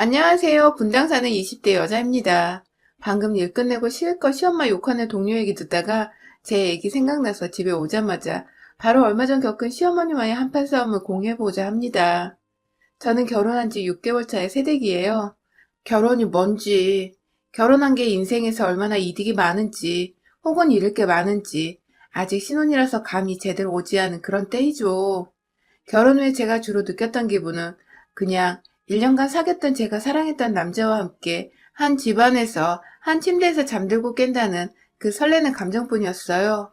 안녕하세요. 분당 사는 20대 여자입니다. 방금 일 끝내고 실컷 시엄마 욕하는 동료 얘기 듣다가 제 얘기 생각나서 집에 오자마자 바로 얼마 전 겪은 시어머니와의 한판 싸움을 공유해보자 합니다. 저는 결혼한 지 6개월 차의 새댁이에요. 결혼이 뭔지, 결혼한 게 인생에서 얼마나 이득이 많은지, 혹은 잃을 게 많은지, 아직 신혼이라서 감이 제대로 오지 않은 그런 때이죠. 결혼 후에 제가 주로 느꼈던 기분은 그냥 1년간 사귀었던 제가 사랑했던 남자와 함께 한 집안에서 한 침대에서 잠들고 깬다는 그 설레는 감정뿐이었어요.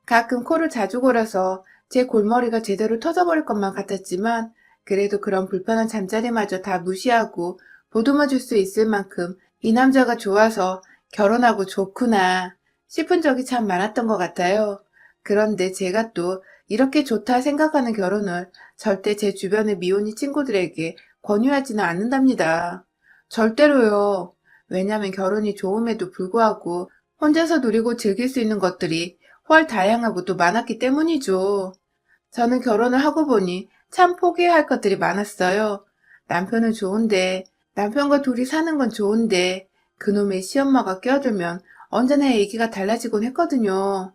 가끔 코를 자주 골아서 제 골머리가 제대로 터져버릴 것만 같았지만 그래도 그런 불편한 잠자리마저 다 무시하고 보듬어 줄 수 있을 만큼 이 남자가 좋아서 결혼하고 좋구나 싶은 적이 참 많았던 것 같아요. 그런데 제가 또 이렇게 좋다 생각하는 결혼을 절대 제 주변의 미혼인 친구들에게 권유하지는 않는답니다. 절대로요. 왜냐면 결혼이 좋음에도 불구하고 혼자서 누리고 즐길 수 있는 것들이 훨 다양하고 또 많았기 때문이죠. 저는 결혼을 하고 보니 참 포기해야 할 것들이 많았어요. 남편은 좋은데, 남편과 둘이 사는 건 좋은데, 그놈의 시엄마가 껴들면 언제나 얘기가 달라지곤 했거든요.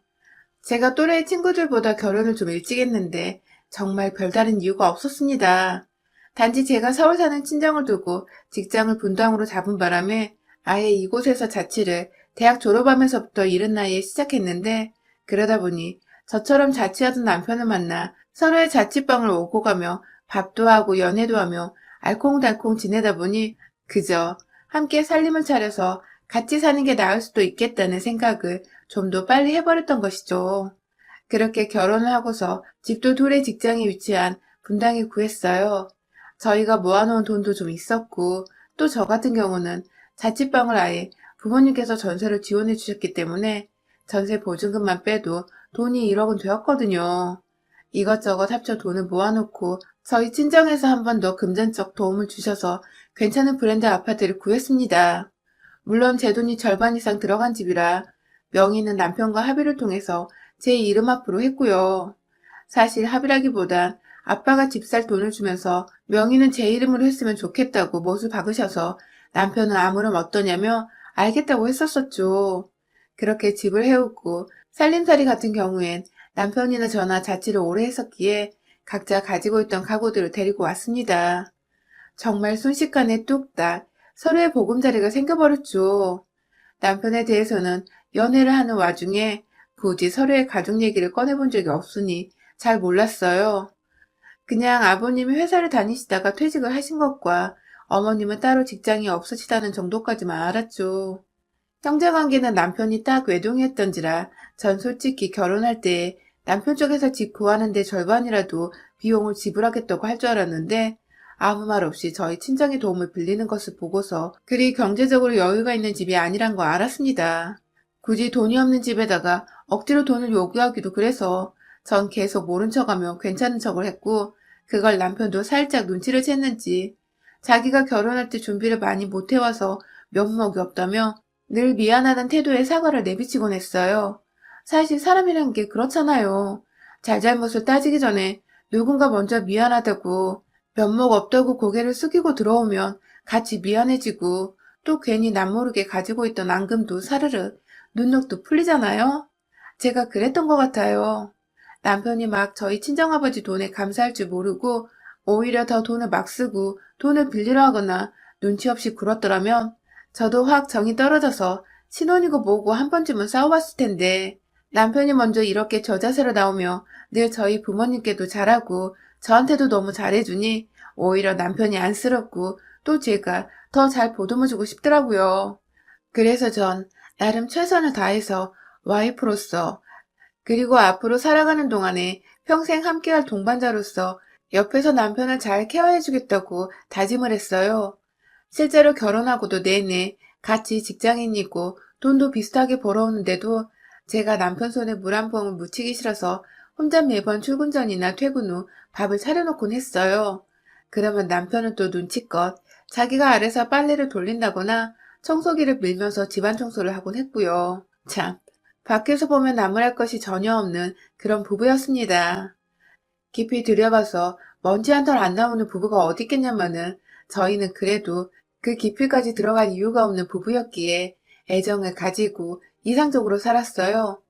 제가 또래 친구들보다 결혼을 좀 일찍 했는데 정말 별다른 이유가 없었습니다. 단지 제가 서울 사는 친정을 두고 직장을 분당으로 잡은 바람에 아예 이곳에서 자취를 대학 졸업하면서부터 이른 나이에 시작했는데 그러다 보니 저처럼 자취하던 남편을 만나 서로의 자취방을 오고 가며 밥도 하고 연애도 하며 알콩달콩 지내다 보니 그저 함께 살림을 차려서 같이 사는 게 나을 수도 있겠다는 생각을 좀 더 빨리 해버렸던 것이죠. 그렇게 결혼을 하고서 집도 둘의 직장에 위치한 분당에 구했어요. 저희가 모아놓은 돈도 좀 있었고 또 저 같은 경우는 자취방을 아예 부모님께서 전세를 지원해 주셨기 때문에 전세 보증금만 빼도 돈이 1억은 되었거든요. 이것저것 합쳐 돈을 모아놓고 저희 친정에서 한 번 더 금전적 도움을 주셔서 괜찮은 브랜드 아파트를 구했습니다. 물론 제 돈이 절반 이상 들어간 집이라 명의는 남편과 합의를 통해서 제 이름 앞으로 했고요. 사실 합의라기보단 아빠가 집 살 돈을 주면서 명의는 제 이름으로 했으면 좋겠다고 못을 박으셔서 남편은 아무렴 어떠냐며 알겠다고 했었었죠. 그렇게 집을 해오고 살림살이 같은 경우엔 남편이나 저나 자취를 오래 했었기에 각자 가지고 있던 가구들을 데리고 왔습니다. 정말 순식간에 뚝딱 서로의 보금자리가 생겨버렸죠. 남편에 대해서는 연애를 하는 와중에 굳이 서로의 가족 얘기를 꺼내본 적이 없으니 잘 몰랐어요. 그냥 아버님이 회사를 다니시다가 퇴직을 하신 것과 어머님은 따로 직장이 없으시다는 정도까지만 알았죠. 형제관계는 남편이 딱 외동이었던지라 전 솔직히 결혼할 때 남편 쪽에서 집 구하는데 절반이라도 비용을 지불하겠다고 할 줄 알았는데 아무 말 없이 저희 친정의 도움을 빌리는 것을 보고서 그리 경제적으로 여유가 있는 집이 아니란 거 알았습니다. 굳이 돈이 없는 집에다가 억지로 돈을 요구하기도 그래서 전 계속 모른 척하며 괜찮은 척을 했고 그걸 남편도 살짝 눈치를 챘는지 자기가 결혼할 때 준비를 많이 못해와서 면목이 없다며 늘 미안하다는 태도에 사과를 내비치곤 했어요. 사실 사람이란 게 그렇잖아요. 잘잘못을 따지기 전에 누군가 먼저 미안하다고 면목 없다고 고개를 숙이고 들어오면 같이 미안해지고 또 괜히 남모르게 가지고 있던 앙금도 사르르 눈욕도 풀리잖아요. 제가 그랬던 것 같아요. 남편이 막 저희 친정아버지 돈에 감사할 줄 모르고 오히려 더 돈을 막 쓰고 돈을 빌리려 하거나 눈치 없이 굴었더라면 저도 확 정이 떨어져서 신혼이고 뭐고 한 번쯤은 싸워봤을 텐데 남편이 먼저 이렇게 저자세로 나오며 늘 저희 부모님께도 잘하고 저한테도 너무 잘해주니 오히려 남편이 안쓰럽고 또 제가 더 잘 보듬어주고 싶더라고요. 그래서 전 나름 최선을 다해서 와이프로서 그리고 앞으로 살아가는 동안에 평생 함께할 동반자로서 옆에서 남편을 잘 케어해주겠다고 다짐을 했어요. 실제로 결혼하고도 내내 같이 직장인이고 돈도 비슷하게 벌어오는데도 제가 남편 손에 물 한 봉을 묻히기 싫어서 혼자 매번 출근 전이나 퇴근 후 밥을 차려놓곤 했어요. 그러면 남편은 또 눈치껏 자기가 아래서 빨래를 돌린다거나 청소기를 밀면서 집안 청소를 하곤 했고요. 참, 밖에서 보면 나무랄 것이 전혀 없는 그런 부부였습니다. 깊이 들여봐서 먼지 한 털 안 나오는 부부가 어디 있겠냐마는 저희는 그래도 그 깊이까지 들어갈 이유가 없는 부부였기에 애정을 가지고 이상적으로 살았어요.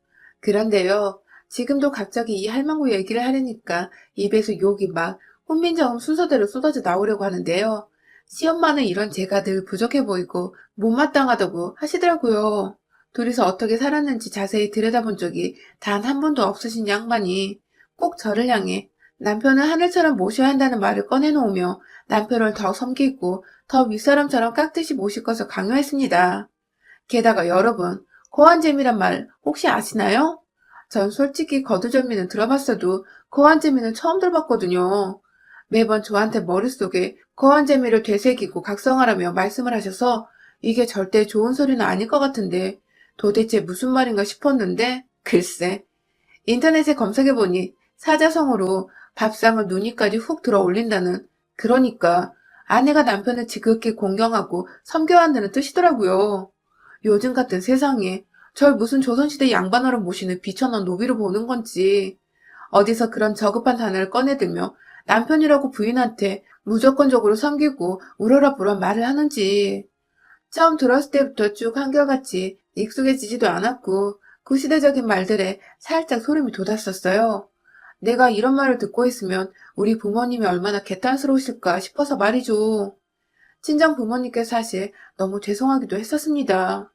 그런데요, 지금도 갑자기 이 할망구 얘기를 하려니까 입에서 욕이 막 훈민정음 순서대로 쏟아져 나오려고 하는데요. 시엄마는 이런 제가 늘 부족해 보이고 못마땅하다고 하시더라고요. 둘이서 어떻게 살았는지 자세히 들여다본 적이 단 한 번도 없으신 양반이 꼭 저를 향해 남편을 하늘처럼 모셔야 한다는 말을 꺼내놓으며 남편을 더 섬기고 더 윗사람처럼 깍듯이 모실 것을 강요했습니다. 게다가 여러분, 고환잼이란 말 혹시 아시나요? 전 솔직히 거두절미는 들어봤어도 고환재미는 처음 들어봤거든요. 매번 저한테 머릿속에 거한재미를 되새기고 각성하라며 말씀을 하셔서 이게 절대 좋은 소리는 아닐 것 같은데 도대체 무슨 말인가 싶었는데 글쎄 인터넷에 검색해보니 사자성어로 밥상을 누니까지 훅 들어 올린다는 그러니까 아내가 남편을 지극히 공경하고 섬겨야 한다는 뜻이더라고요. 요즘 같은 세상에 절 무슨 조선시대 양반으로 모시는 비천한 노비로 보는 건지 어디서 그런 저급한 단어를 꺼내들며 남편이라고 부인한테 무조건적으로 섬기고 우러러불어 말을 하는지 처음 들었을 때부터 쭉 한결같이 익숙해지지도 않았고 구시대적인 말들에 살짝 소름이 돋았었어요. 내가 이런 말을 듣고 있으면 우리 부모님이 얼마나 개탄스러우실까 싶어서 말이죠. 친정 부모님께 사실 너무 죄송하기도 했었습니다.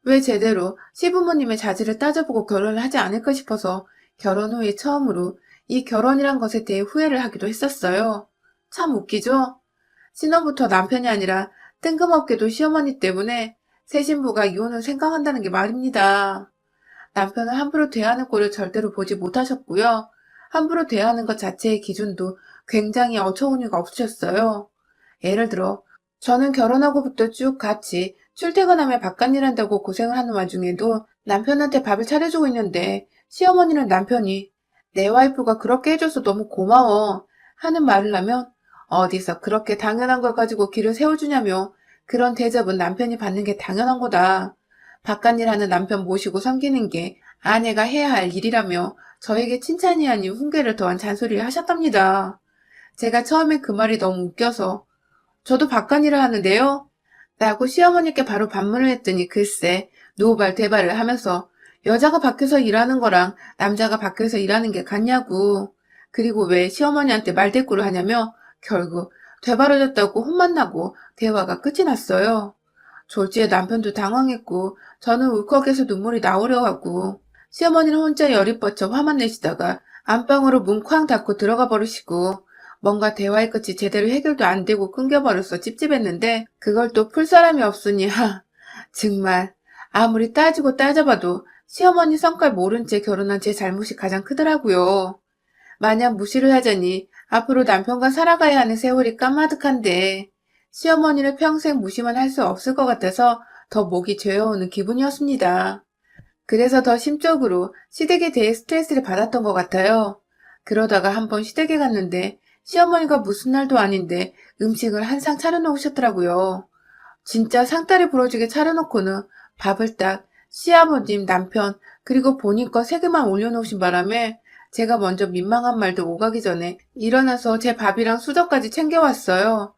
왜 제대로 시부모님의 자질을 따져보고 결혼을 하지 않을까 싶어서 결혼 후에 처음으로 이 결혼이란 것에 대해 후회를 하기도 했었어요. 참 웃기죠? 신혼부터 남편이 아니라 뜬금없게도 시어머니 때문에 새 신부가 이혼을 생각한다는 게 말입니다. 남편을 함부로 대하는 꼴을 절대로 보지 못하셨고요. 함부로 대하는 것 자체의 기준도 굉장히 어처구니가 없으셨어요. 예를 들어 저는 결혼하고부터 쭉 같이 출퇴근하며 바깥일 한다고 고생을 하는 와중에도 남편한테 밥을 차려주고 있는데 시어머니는 남편이 내 와이프가 그렇게 해줘서 너무 고마워 하는 말을 하면 어디서 그렇게 당연한 걸 가지고 길을 세워주냐며 그런 대접은 남편이 받는 게 당연한 거다. 바깥일 하는 남편 모시고 섬기는 게 아내가 해야 할 일이라며 저에게 칭찬이 아닌 훈계를 더한 잔소리를 하셨답니다. 제가 처음에 그 말이 너무 웃겨서 저도 바깥일을 하는데요? 라고 시어머니께 바로 반문을 했더니 글쎄 노발 대발을 하면서 여자가 밖에서 일하는 거랑 남자가 밖에서 일하는 게 같냐고. 그리고 왜 시어머니한테 말대꾸를 하냐며 결국 되바라졌다고 혼만 나고 대화가 끝이 났어요. 졸지에 남편도 당황했고 저는 울컥해서 눈물이 나오려 하고 시어머니는 혼자 열이 뻗쳐 화만 내시다가 안방으로 문 쾅 닫고 들어가 버리시고 뭔가 대화의 끝이 제대로 해결도 안 되고 끊겨버려서 찝찝했는데 그걸 또 풀 사람이 없으니 정말 아무리 따지고 따져봐도 시어머니 성깔 모른 채 결혼한 제 잘못이 가장 크더라고요. 마냥 무시를 하자니 앞으로 남편과 살아가야 하는 세월이 까마득한데 시어머니를 평생 무시만 할 수 없을 것 같아서 더 목이 죄어오는 기분이었습니다. 그래서 더 심적으로 시댁에 대해 스트레스를 받았던 것 같아요. 그러다가 한번 시댁에 갔는데 시어머니가 무슨 날도 아닌데 음식을 한 상 차려놓으셨더라고요. 진짜 상다리 부러지게 차려놓고는 밥을 딱 시아버님, 남편, 그리고 본인 거 세 개만 올려놓으신 바람에 제가 먼저 민망한 말도 오가기 전에 일어나서 제 밥이랑 수저까지 챙겨왔어요.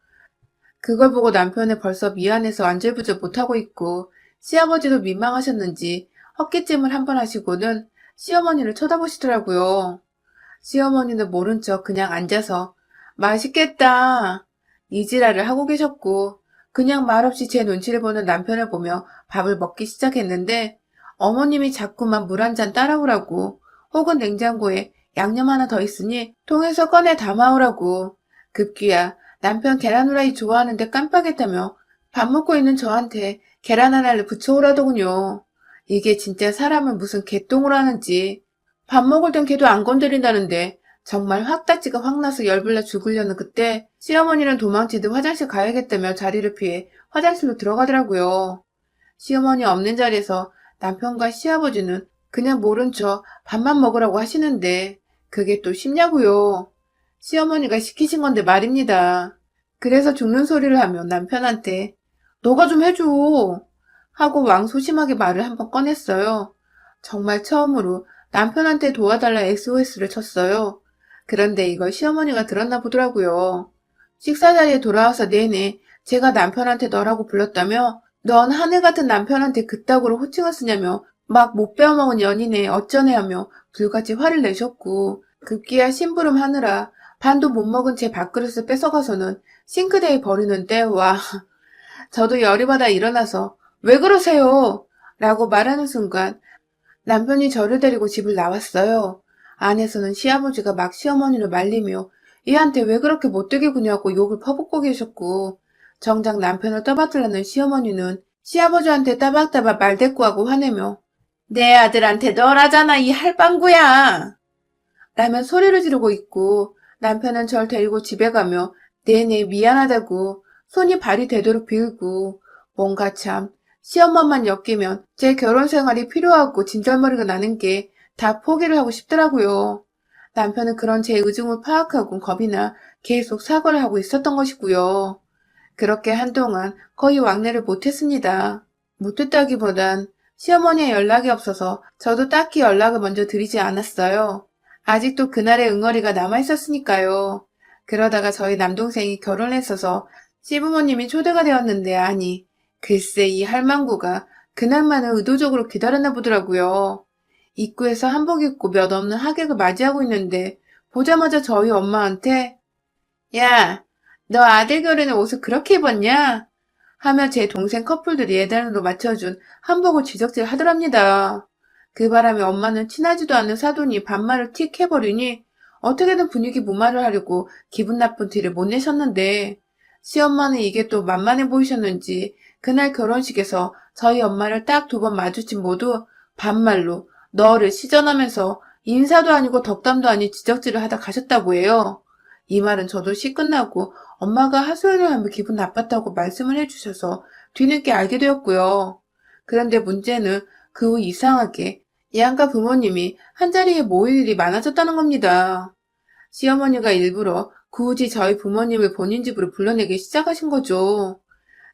그걸 보고 남편은 벌써 미안해서 안절부절 못하고 있고 시아버지도 민망하셨는지 헛기침을 한 번 하시고는 시어머니를 쳐다보시더라고요. 시어머니는 모른 척 그냥 앉아서 맛있겠다 이 지랄을 하고 계셨고 그냥 말없이 제 눈치를 보는 남편을 보며 밥을 먹기 시작했는데 어머님이 자꾸만 물 한 잔 따라오라고 혹은 냉장고에 양념 하나 더 있으니 통에서 꺼내 담아오라고 급기야 남편 계란 후라이 좋아하는데 깜빡했다며 밥 먹고 있는 저한테 계란 하나를 부쳐오라더군요. 이게 진짜 사람을 무슨 개똥을 하는지 밥 먹을 땐 걔도 안 건드린다는데 정말 확다지가 확나서 열불나 죽으려는 그때 시어머니는 도망치듯 화장실 가야겠다며 자리를 피해 화장실로 들어가더라고요. 시어머니 없는 자리에서 남편과 시아버지는 그냥 모른 척 밥만 먹으라고 하시는데 그게 또 쉽냐고요. 시어머니가 시키신 건데 말입니다. 그래서 죽는 소리를 하며 남편한테 너가 좀 해줘 하고 왕소심하게 말을 한번 꺼냈어요. 정말 처음으로 남편한테 도와달라 SOS를 쳤어요. 그런데 이걸 시어머니가 들었나 보더라고요. 식사 자리에 돌아와서 내내 제가 남편한테 너라고 불렀다며 넌 하늘 같은 남편한테 그따구로 호칭을 쓰냐며 막 못 배워먹은 연인에 어쩌네 하며 불같이 화를 내셨고 급기야 심부름 하느라 반도 못 먹은 제 밥그릇을 뺏어가서는 싱크대에 버리는데 와 저도 열이 받아 일어나서 왜 그러세요? 라고 말하는 순간 남편이 저를 데리고 집을 나왔어요. 안에서는 시아버지가 막 시어머니를 말리며 얘한테 왜 그렇게 못되게 구냐고 욕을 퍼붓고 계셨고 정작 남편을 떠받들라는 시어머니는 시아버지한테 따박따박 말대꾸하고 화내며 내 아들한테 너라잖아 이 할방구야 라며 소리를 지르고 있고 남편은 절 데리고 집에 가며 내내 미안하다고 손이 발이 되도록 빌고 뭔가 참 시엄마만 엮이면 제 결혼 생활이 필요하고 진절머리가 나는 게 다 포기를 하고 싶더라고요. 남편은 그런 제 의중을 파악하고 겁이 나 계속 사과를 하고 있었던 것이고요. 그렇게 한동안 거의 왕래를 못했습니다. 못했다기보단 시어머니의 연락이 없어서 저도 딱히 연락을 먼저 드리지 않았어요. 아직도 그날의 응어리가 남아있었으니까요. 그러다가 저희 남동생이 결혼했어서 시부모님이 초대가 되었는데 아니 글쎄 이 할망구가 그날만은 의도적으로 기다렸나 보더라고요. 입구에서 한복 입고 몇 없는 하객을 맞이하고 있는데 보자마자 저희 엄마한테 야, 너 아들 결혼에 옷을 그렇게 입었냐? 하며 제 동생 커플들이 예단으로 맞춰준 한복을 지적질 하더랍니다. 그 바람에 엄마는 친하지도 않은 사돈이 반말을 틱 해버리니 어떻게든 분위기 무마를 하려고 기분 나쁜 티를 못 내셨는데 시엄마는 이게 또 만만해 보이셨는지 그날 결혼식에서 저희 엄마를 딱 두 번 마주친 모두 반말로 너를 시전하면서 인사도 아니고 덕담도 아닌 지적질을 하다 가셨다고 해요. 이 말은 저도 시 끝나고 엄마가 하소연을 하며 기분 나빴다고 말씀을 해주셔서 뒤늦게 알게 되었고요. 그런데 문제는 그 후 이상하게 양가 부모님이 한자리에 모일 일이 많아졌다는 겁니다. 시어머니가 일부러 굳이 저희 부모님을 본인 집으로 불러내기 시작하신 거죠.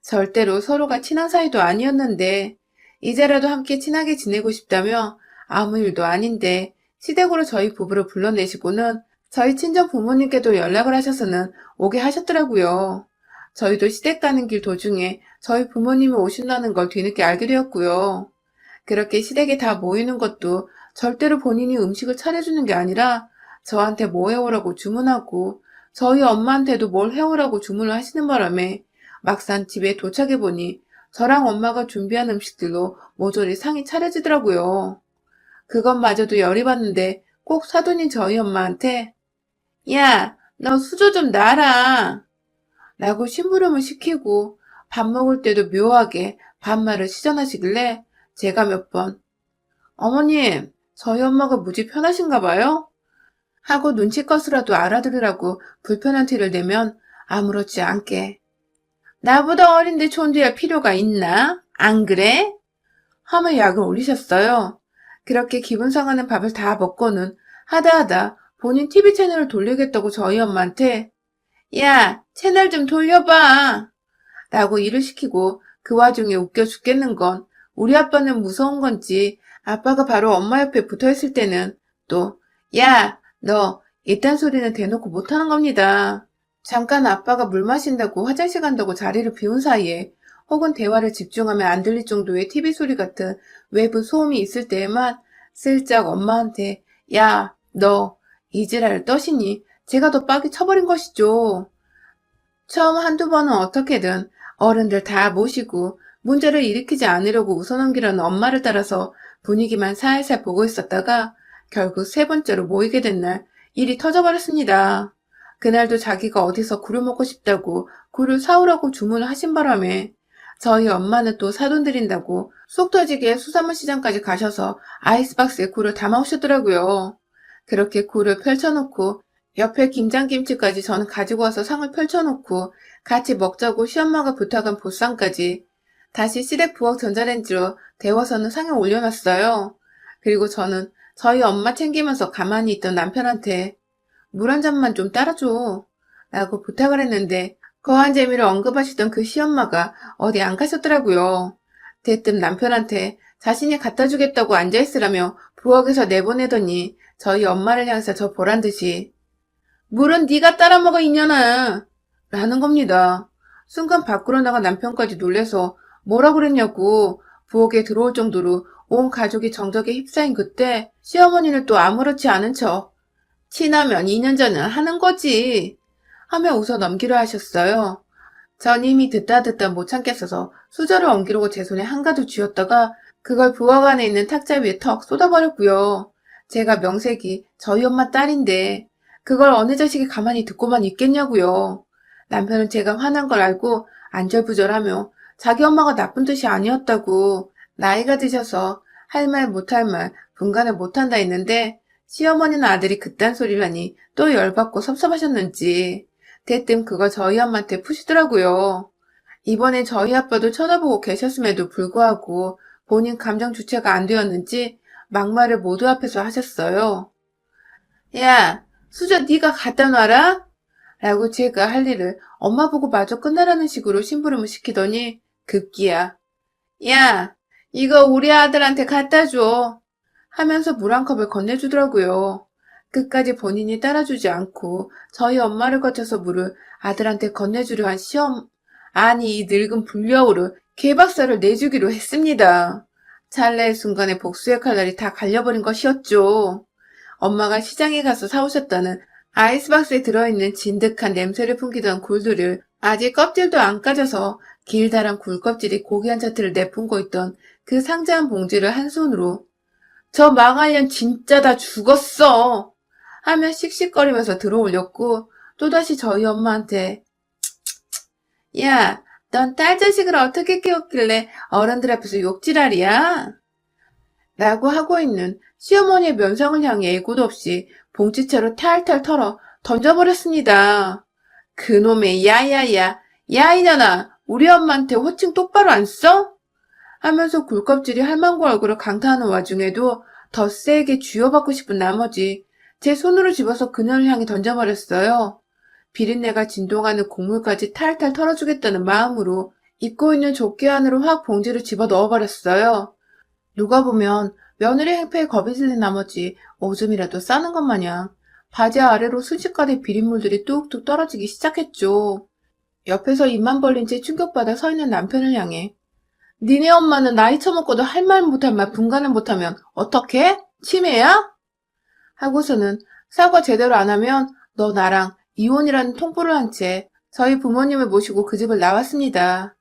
절대로 서로가 친한 사이도 아니었는데 이제라도 함께 친하게 지내고 싶다며 아무 일도 아닌데 시댁으로 저희 부부를 불러내시고는 저희 친정 부모님께도 연락을 하셔서는 오게 하셨더라고요. 저희도 시댁 가는 길 도중에 저희 부모님이 오신다는 걸 뒤늦게 알게 되었고요. 그렇게 시댁에 다 모이는 것도 절대로 본인이 음식을 차려주는 게 아니라 저한테 뭐 해오라고 주문하고 저희 엄마한테도 뭘 해오라고 주문을 하시는 바람에 막상 집에 도착해보니 저랑 엄마가 준비한 음식들로 모조리 상이 차려지더라고요. 그것마저도 열이 받는데 꼭 사돈인 저희 엄마한테 야, 너 수저 좀 놔라 라고 심부름을 시키고 밥 먹을 때도 묘하게 반말을 시전하시길래 제가 몇 번 어머님, 저희 엄마가 무지 편하신가 봐요? 하고 눈치껏이라도 알아들으라고 불편한 티를 내면 아무렇지 않게 나보다 어린데 존대할 필요가 있나? 안 그래? 하며 약을 올리셨어요. 그렇게 기분 상하는 밥을 다 먹고는 하다하다 본인 TV 채널을 돌리겠다고 저희 엄마한테 야, 채널 좀 돌려봐 라고 일을 시키고 그 와중에 웃겨 죽겠는 건 우리 아빠는 무서운 건지 아빠가 바로 엄마 옆에 붙어있을 때는 또 야, 너 이딴 소리는 대놓고 못하는 겁니다. 잠깐 아빠가 물 마신다고 화장실 간다고 자리를 비운 사이에 혹은 대화를 집중하면 안 들릴 정도의 TV 소리 같은 외부 소음이 있을 때에만 슬쩍 엄마한테 야, 너 이지랄 떠시니 제가 더 빡이 쳐버린 것이죠. 처음 한두 번은 어떻게든 어른들 다 모시고 문제를 일으키지 않으려고 웃어넘기려는 엄마를 따라서 분위기만 살살 보고 있었다가 결국 세 번째로 모이게 된 날 일이 터져버렸습니다. 그날도 자기가 어디서 굴을 먹고 싶다고 굴을 사오라고 주문을 하신 바람에 저희 엄마는 또 사돈 드린다고 속 터지게 수산물 시장까지 가셔서 아이스박스에 굴을 담아오셨더라고요. 그렇게 굴을 펼쳐놓고 옆에 김장김치까지 저는 가지고 와서 상을 펼쳐놓고 같이 먹자고 시엄마가 부탁한 보쌈까지 다시 시댁 부엌 전자레인지로 데워서는 상에 올려놨어요. 그리고 저는 저희 엄마 챙기면서 가만히 있던 남편한테 물 한 잔만 좀 따라줘 라고 부탁을 했는데 거한 재미를 언급하시던 그 시엄마가 어디 안 가셨더라고요. 대뜸 남편한테 자신이 갖다 주겠다고 앉아있으라며 부엌에서 내보내더니 저희 엄마를 향해서 저 보란 듯이 물은 네가 따라 먹어 이년아 라는 겁니다. 순간 밖으로 나간 남편까지 놀래서 뭐라 그랬냐고 부엌에 들어올 정도로 온 가족이 정적에 휩싸인 그때 시어머니는 또 아무렇지 않은 척 친하면 2년 전은 하는 거지 하며 웃어 넘기려 하셨어요. 전 이미 듣다 못 참겠어서 수저를 엉키려고 제 손에 한가득 쥐었다가 그걸 부엌 안에 있는 탁자 위에 턱 쏟아버렸고요. 제가 명색이 저희 엄마 딸인데 그걸 어느 자식이 가만히 듣고만 있겠냐고요. 남편은 제가 화난 걸 알고 안절부절하며 자기 엄마가 나쁜 뜻이 아니었다고 나이가 드셔서 할 말 못할 말 분간을 못한다 했는데 시어머니는 아들이 그딴 소리를 하니 또 열받고 섭섭하셨는지 대뜸 그걸 저희 엄마한테 푸시더라고요. 이번에 저희 아빠도 쳐다보고 계셨음에도 불구하고 본인 감정 주체가 안 되었는지 막말을 모두 앞에서 하셨어요. 야, 수저 네가 갖다 놔라? 라고 제가 할 일을 엄마 보고 마저 끝나라는 식으로 심부름을 시키더니 급기야. 야, 이거 우리 아들한테 갖다 줘. 하면서 물 한 컵을 건네주더라고요. 끝까지 본인이 따라주지 않고 저희 엄마를 거쳐서 물을 아들한테 건네주려 한 시험, 아니 이 늙은 불려우를 개박살을 내주기로 했습니다. 찰나의 순간에 복수의 칼날이 다 갈려버린 것이었죠. 엄마가 시장에 가서 사오셨다는 아이스박스에 들어있는 진득한 냄새를 풍기던 굴들을 아직 껍질도 안 까져서 길다란 굴껍질이 고기 한 차트를 내뿜고 있던 그 상자한 봉지를 한 손으로 저 망할년 진짜 다 죽었어 하며 씩씩거리면서 들어올렸고 또다시 저희 엄마한테 야, 넌 딸 자식을 어떻게 키웠길래 어른들 앞에서 욕지랄이야? 라고 하고 있는 시어머니의 면상을 향해 예고도 없이 봉지채로 탈탈 털어 던져버렸습니다. 그놈의 야야야, 야 이년아, 우리 엄마한테 호칭 똑바로 안 써? 하면서 굴껍질이 할망구 얼굴을 강타하는 와중에도 더 세게 쥐어받고 싶은 나머지 제 손으로 집어서 그녀를 향해 던져버렸어요. 비린내가 진동하는 곡물까지 탈탈 털어주겠다는 마음으로 입고 있는 조끼 안으로 확 봉지를 집어 넣어버렸어요. 누가 보면 며느리 행패에 겁이 질린 나머지 오줌이라도 싸는 것 마냥 바지 아래로 순식간에 비린물들이 뚝뚝 떨어지기 시작했죠. 옆에서 입만 벌린 채 충격받아 서 있는 남편을 향해 니네 엄마는 나이 처먹고도 할 말 못할 말 분간을 못하면 어떡해? 치매야? 하고서는 사과 제대로 안 하면 너 나랑 이혼이라는 통보를 한 채 저희 부모님을 모시고 그 집을 나왔습니다.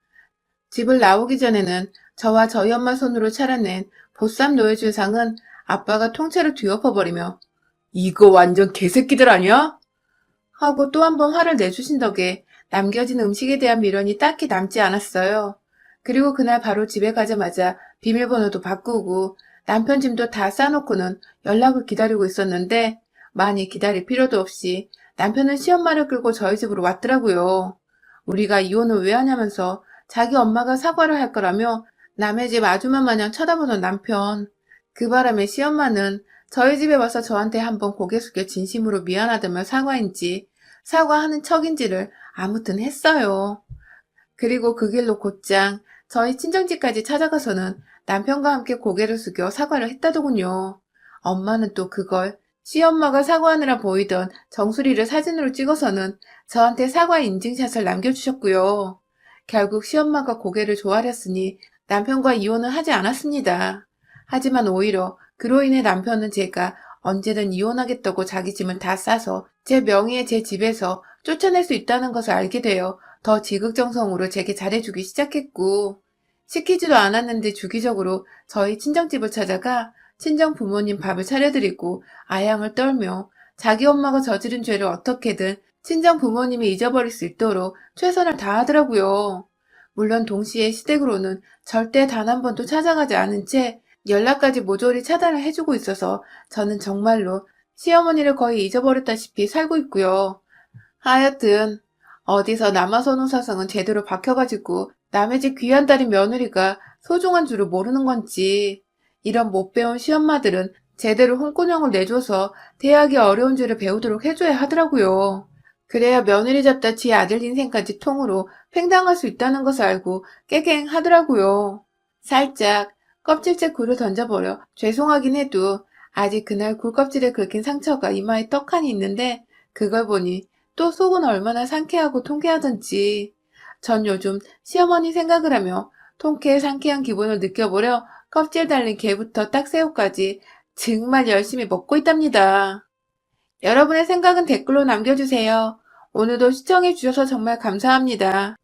집을 나오기 전에는 저와 저희 엄마 손으로 차려낸 보쌈 노예줄 상은 아빠가 통째로 뒤엎어버리며 이거 완전 개새끼들 아니야? 하고 또 한 번 화를 내주신 덕에 남겨진 음식에 대한 미련이 딱히 남지 않았어요. 그리고 그날 바로 집에 가자마자 비밀번호도 바꾸고 남편 짐도 다 싸놓고는 연락을 기다리고 있었는데 많이 기다릴 필요도 없이 남편은 시엄마를 끌고 저희 집으로 왔더라고요. 우리가 이혼을 왜 하냐면서 자기 엄마가 사과를 할 거라며 남의 집 아주만 마냥 쳐다보던 남편. 그 바람에 시엄마는 저희 집에 와서 저한테 한번 고개 숙여 진심으로 미안하다며 사과인지 사과하는 척인지를 아무튼 했어요. 그리고 그 길로 곧장 저희 친정집까지 찾아가서는 남편과 함께 고개를 숙여 사과를 했다더군요. 엄마는 또 그걸 시엄마가 사과하느라 보이던 정수리를 사진으로 찍어서는 저한테 사과 인증샷을 남겨주셨고요. 결국 시엄마가 고개를 조아렸으니 남편과 이혼은 하지 않았습니다. 하지만 오히려 그로 인해 남편은 제가 언제든 이혼하겠다고 자기 짐을 다 싸서 제 명의의 제 집에서 쫓아낼 수 있다는 것을 알게 되어 더 지극정성으로 제게 잘해주기 시작했고 시키지도 않았는데 주기적으로 저희 친정집을 찾아가 친정 부모님 밥을 차려드리고 아양을 떨며 자기 엄마가 저지른 죄를 어떻게든 친정 부모님이 잊어버릴 수 있도록 최선을 다하더라고요. 물론 동시에 시댁으로는 절대 단 한 번도 찾아가지 않은 채 연락까지 모조리 차단을 해주고 있어서 저는 정말로 시어머니를 거의 잊어버렸다시피 살고 있고요. 하여튼 어디서 남아선호 사상은 제대로 박혀가지고 남의 집 귀한 딸인 며느리가 소중한 줄을 모르는 건지 이런 못 배운 시엄마들은 제대로 홍군형을 내줘서 대학이 어려운 줄을 배우도록 해줘야 하더라고요. 그래야 며느리 잡다 지 아들 인생까지 통으로 팽당할 수 있다는 것을 알고 깨갱하더라고요. 살짝 껍질째 굴을 던져버려 죄송하긴 해도 아직 그날 굴껍질에 긁힌 상처가 이마에 떡하니 있는데 그걸 보니 또 속은 얼마나 상쾌하고 통쾌하던지 전 요즘 시어머니 생각을 하며 통쾌해 상쾌한 기분을 느껴보려 껍질 달린 게부터 딱새우까지 정말 열심히 먹고 있답니다. 여러분의 생각은 댓글로 남겨주세요. 오늘도 시청해주셔서 정말 감사합니다.